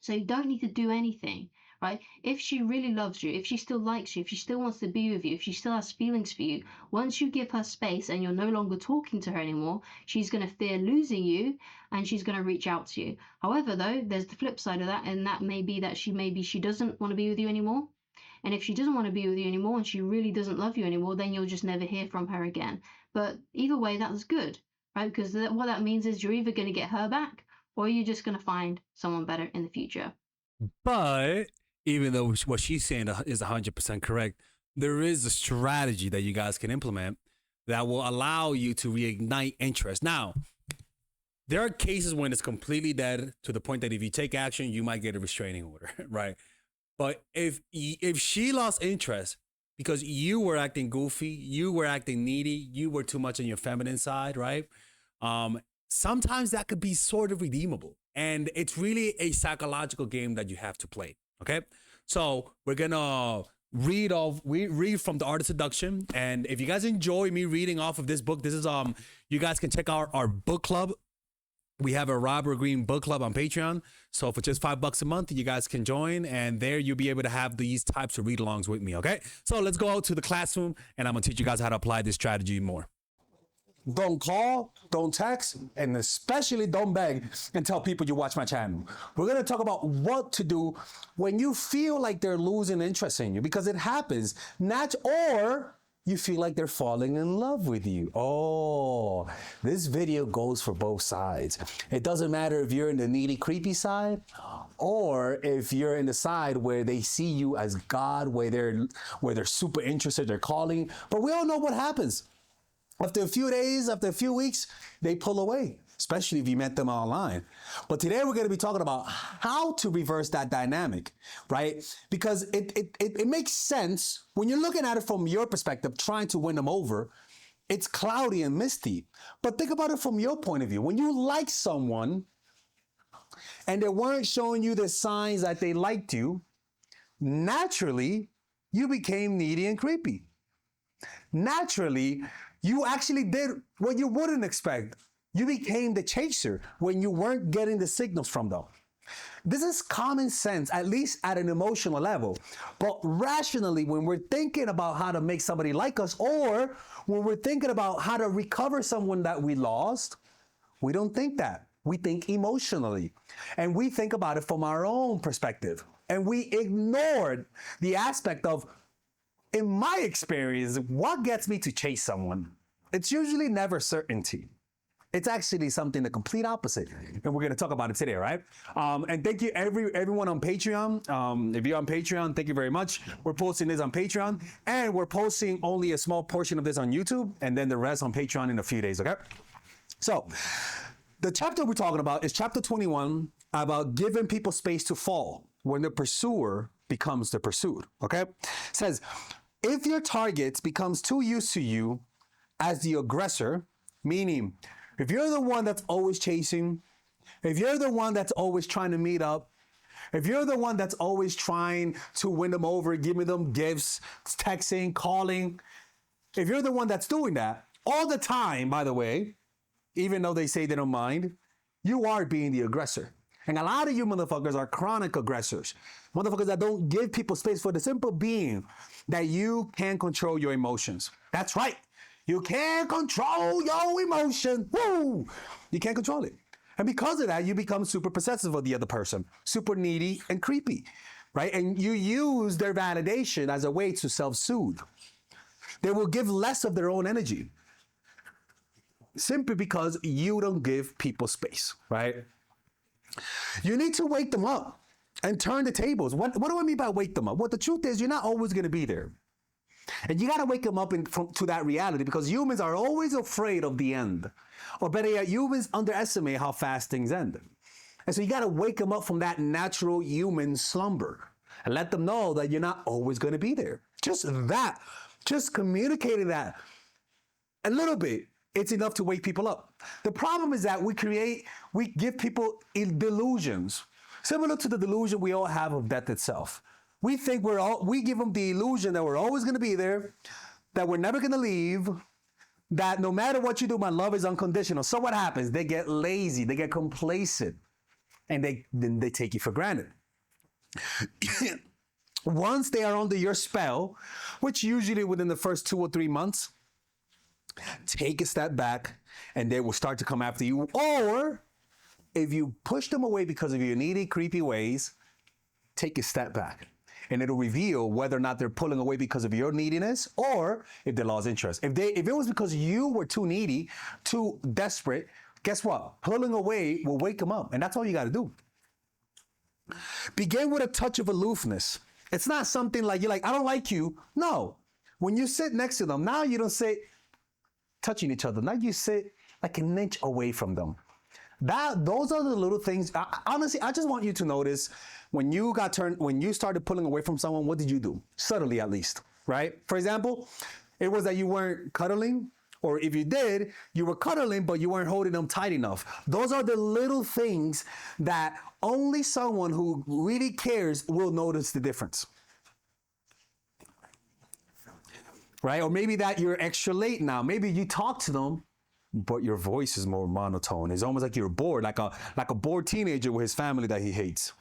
So you don't need to do anything, right? If she really loves you, if she still likes you, if she still wants to be with you, if she still has feelings for you, once you give her space and you're no longer talking to her anymore, she's going to fear losing you and she's going to reach out to you. However, though, there's the flip side of that, and that may be that she doesn't want to be with you anymore. And if she doesn't want to be with you anymore and she really doesn't love you anymore, then you'll just never hear from her again. But either way, that's good, right? Because what that means is you're either going to get her back or you're just going to find someone better in the future. But even though what she's saying is 100% correct, there is a strategy that you guys can implement that will allow you to reignite interest. Now, there are cases when it's completely dead to the point that if you take action, you might get a restraining order, right? But if she lost interest because you were acting goofy, you were acting needy, you were too much on your feminine side, right? Sometimes that could be sort of redeemable. And it's really a psychological game that you have to play, okay? So we're gonna read from The Art of Seduction. And if you guys enjoy me reading off of this book, this is you guys can check out our book club. We have a Robert Greene book club on Patreon. So for just $5 a month, you guys can join, and there you'll be able to have these types of read-alongs with me, okay? So let's go out to the classroom, and I'm gonna teach you guys how to apply this strategy more. Don't call, don't text, and especially don't beg and tell people you watch my channel. We're gonna talk about what to do when you feel like they're losing interest in you, because it happens. Or you feel like they're falling in love with you. Oh, this video goes for both sides. It doesn't matter if you're in the needy, creepy side, or if you're in the side where they see you as God, where they're super interested, they're calling. But we all know what happens. After a few days, after a few weeks, they pull away, especially if you met them online. But today we're going to be talking about how to reverse that dynamic, right? Because it makes sense when you're looking at it from your perspective, trying to win them over. It's cloudy and misty. But think about it from your point of view. When you like someone and they weren't showing you the signs that they liked you, naturally, you became needy and creepy. Naturally, you actually did what you wouldn't expect. You became the chaser when you weren't getting the signals from them. This is common sense, at least at an emotional level. But rationally, when we're thinking about how to make somebody like us, or when we're thinking about how to recover someone that we lost, we don't think that. We think emotionally. And we think about it from our own perspective. And we ignored the aspect of, in my experience, what gets me to chase someone? It's usually never certainty. It's actually something the complete opposite. And we're going to talk about it today, right? And thank you everyone on Patreon. If you're on Patreon, thank you very much. We're posting this on Patreon, and we're posting only a small portion of this on YouTube, and then the rest on Patreon in a few days, okay? So the chapter we're talking about is chapter 21, about giving people space to fall when the pursuer becomes the pursued, okay? It says, if your target becomes too used to you as the aggressor, meaning if you're the one that's always chasing, if you're the one that's always trying to meet up, if you're the one that's always trying to win them over, giving them gifts, texting, calling, if you're the one that's doing that all the time, by the way, even though they say they don't mind, you are being the aggressor. And a lot of you motherfuckers are chronic aggressors. Motherfuckers that don't give people space for the simple being that you can't control your emotions. That's right. You can't control your emotion. Woo! You can't control it. And because of that, you become super possessive of the other person, super needy and creepy, right? And you use their validation as a way to self-soothe. They will give less of their own energy simply because you don't give people space, right? You need to wake them up and turn the tables. What do I mean by wake them up? Well, the truth is you're not always going to be there. And you got to wake them up to that reality, because humans are always afraid of the end. Or better yet, humans underestimate how fast things end. And so you got to wake them up from that natural human slumber and let them know that you're not always going to be there. Just that. Just communicating that a little bit. It's enough to wake people up. The problem is that we give people delusions, similar to the delusion we all have of death itself. We think we give them the illusion that we're always going to be there, that we're never going to leave, that no matter what you do, my love is unconditional. So what happens? They get lazy, they get complacent. and then they take you for granted. Once they are under your spell, which usually within the first 2 or 3 months, take a step back and they will start to come after you. Or if you push them away because of your needy, creepy ways, take a step back. And it'll reveal whether or not they're pulling away because of your neediness or if they lost interest. If it was because you were too needy, too desperate, guess what? Pulling away will wake them up. And that's all you got to do. Begin with a touch of aloofness. It's not something like you're like, I don't like you. No. When you sit next to them, now you don't sit touching each other. Now you sit like an inch away from them. Those are the little things. Honestly, I just want you to notice when you started pulling away from someone, what did you do? Subtly, at least, right? For example, it was that you weren't cuddling, or if you did, you were cuddling, but you weren't holding them tight enough. Those are the little things that only someone who really cares will notice the difference. Right? Or maybe that you're extra late now. Maybe you talk to them, but your voice is more monotone. It's almost like you're bored, like a bored teenager with his family that he hates.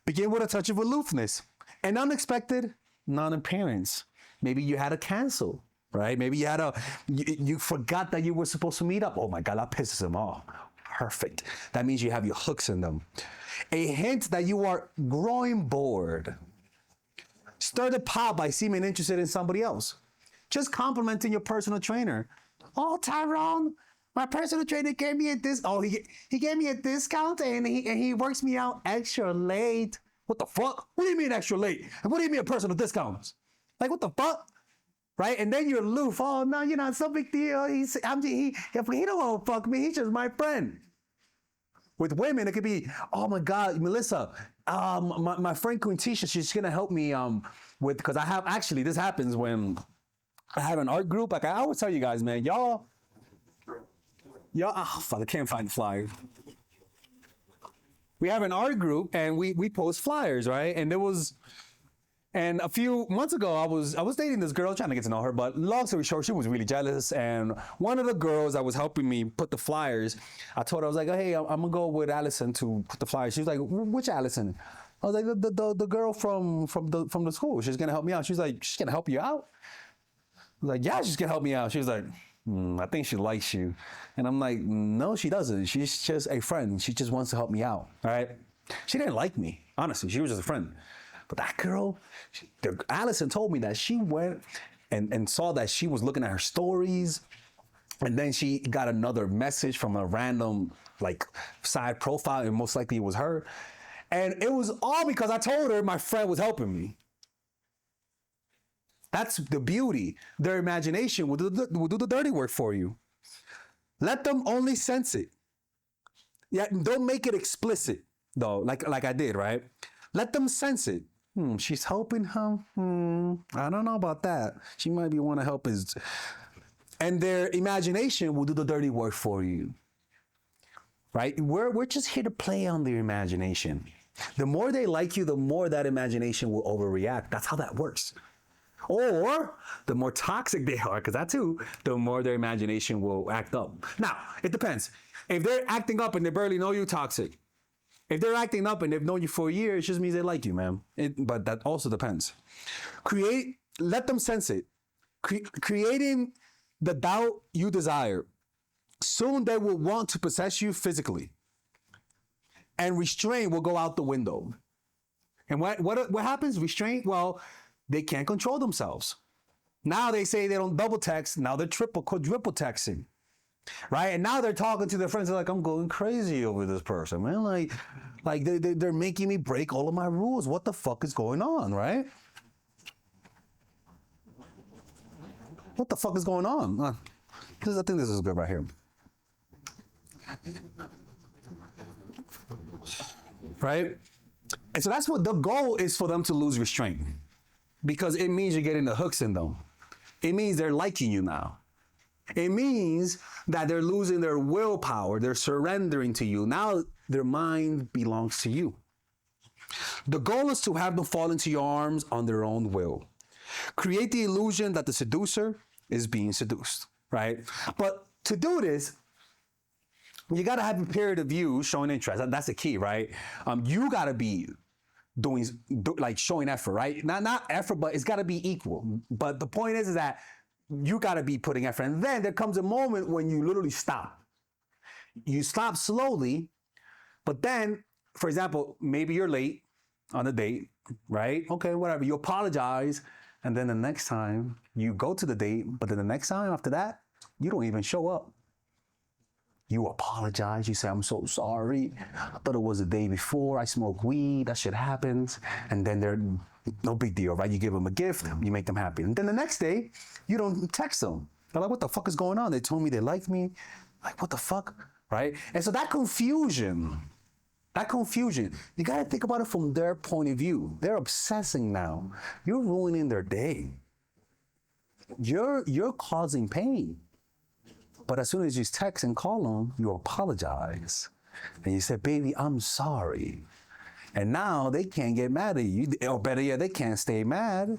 Begin with a touch of aloofness. An unexpected non-appearance. Maybe you had to cancel, right? Maybe you forgot that you were supposed to meet up. Oh my God, that pisses him off. Perfect. That means you have your hooks in them. A hint that you are growing bored. Stir the pot by seeming interested in somebody else. Just complimenting your personal trainer. Oh, Tyrone, my personal trainer gave me he gave me a discount and he works me out extra late. What the fuck? What do you mean extra late? And what do you mean a personal discount? Like, what the fuck? Right? And then you're aloof. Oh, no, it's no big deal. If he don't want to fuck me, he's just my friend. With women, it could be, oh my God, Melissa, my friend Quintisha, she's gonna help me because this happens when I have an art group. Like I always tell you guys, man, y'all, oh fuck, I can't find the flyer. We have an art group and we post flyers, right? And a few months ago, I was dating this girl, trying to get to know her, but long story short, she was really jealous. And one of the girls that was helping me put the flyers, I told her, I was like, hey, I'm gonna go with Allison to put the flyers. She was like, which Allison? I was like, the girl from the school. She's gonna help me out. She's like, she's gonna help you out? I was like, yeah, she's gonna help me out. She was like, I think she likes you. And I'm like, no, she doesn't. She's just a friend. She just wants to help me out, all right? She didn't like me, honestly. She was just a friend. But that girl, Allison told me that she went and saw that she was looking at her stories. And then she got another message from a random side profile, and most likely it was her. And it was all because I told her my friend was helping me. That's the beauty. Their imagination will do the dirty work for you. Let them only sense it. Yeah, don't make it explicit though, like I did, right? Let them sense it. She's helping him. I don't know about that. She might be want to help his. And their imagination will do the dirty work for you. Right? We're just here to play on their imagination. The more they like you, the more that imagination will overreact. That's how that works. Or the more toxic they are, because that too, the more their imagination will act up. Now, it depends. If they're acting up and they barely know you, toxic. If they're acting up and they've known you for a year, it just means they like you, man. But that also depends. Let them sense it. Creating the doubt you desire. Soon they will want to possess you physically. And restraint will go out the window. And what happens? Restraint, well, they can't control themselves. Now they say they don't double text. Now they're quadruple texting. Right? And now they're talking to their friends. They're like, I'm going crazy over this person, man. Like they're making me break all of my rules. What the fuck is going on, right? What the fuck is going on? I think this is good right here. Right? And so that's what the goal is, for them to lose restraint. Because it means you're getting the hooks in them. It means they're liking you now. It means that they're losing their willpower. They're surrendering to you. Now their mind belongs to you. The goal is to have them fall into your arms on their own will. Create the illusion that the seducer is being seduced, right? But to do this, you got to have a period of you showing interest. That's the key, right? You got to be like showing effort, right? Not effort, but it's got to be equal. But the point is that you got to be putting effort. And then there comes a moment when you literally stop. You stop slowly, but then, for example, maybe you're late on a date, right? Okay, whatever. You apologize. And then the next time you go to the date, but then the next time after that, you don't even show up. You apologize. You say, I'm so sorry. I thought it was the day before. I smoked weed. That shit happens. And then they're no big deal, right? You give them a gift. You make them happy. And then the next day, you don't text them. They're like, what the fuck is going on? They told me they like me. Like, what the fuck? Right? And so that confusion, you got to think about it from their point of view. They're obsessing now. You're ruining their day. You're causing pain. But as soon as you text and call them, you apologize. And you say, baby, I'm sorry. And now they can't get mad at you. Or better yet, they can't stay mad.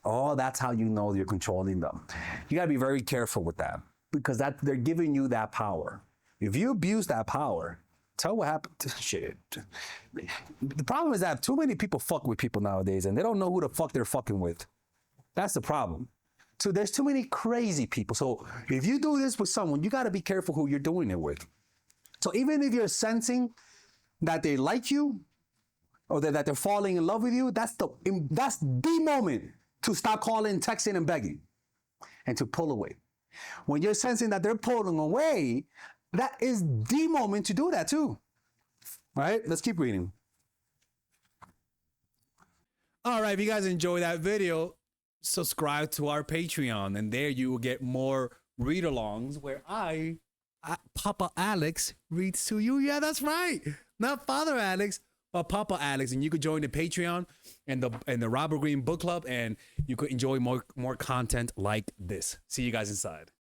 Oh, that's how you know you're controlling them. You gotta be very careful with that because they're giving you that power. If you abuse that power, tell what happened to shit. The problem is that too many people fuck with people nowadays and they don't know who the fuck they're fucking with. That's the problem. So there's too many crazy people. So if you do this with someone, you got to be careful who you're doing it with. So even if you're sensing that they like you or that they're falling in love with you, that's the moment to stop calling, texting, and begging and to pull away. When you're sensing that they're pulling away, that is the moment to do that too. All right, let's keep reading. All right, if you guys enjoyed that video, subscribe to our Patreon, and there you will get more read-alongs where Papa Alex, reads to you. Yeah, that's right. Not Father Alex, but Papa Alex. And you could join the Patreon and the Robert Greene Book Club, and you could enjoy more content like this. See you guys inside.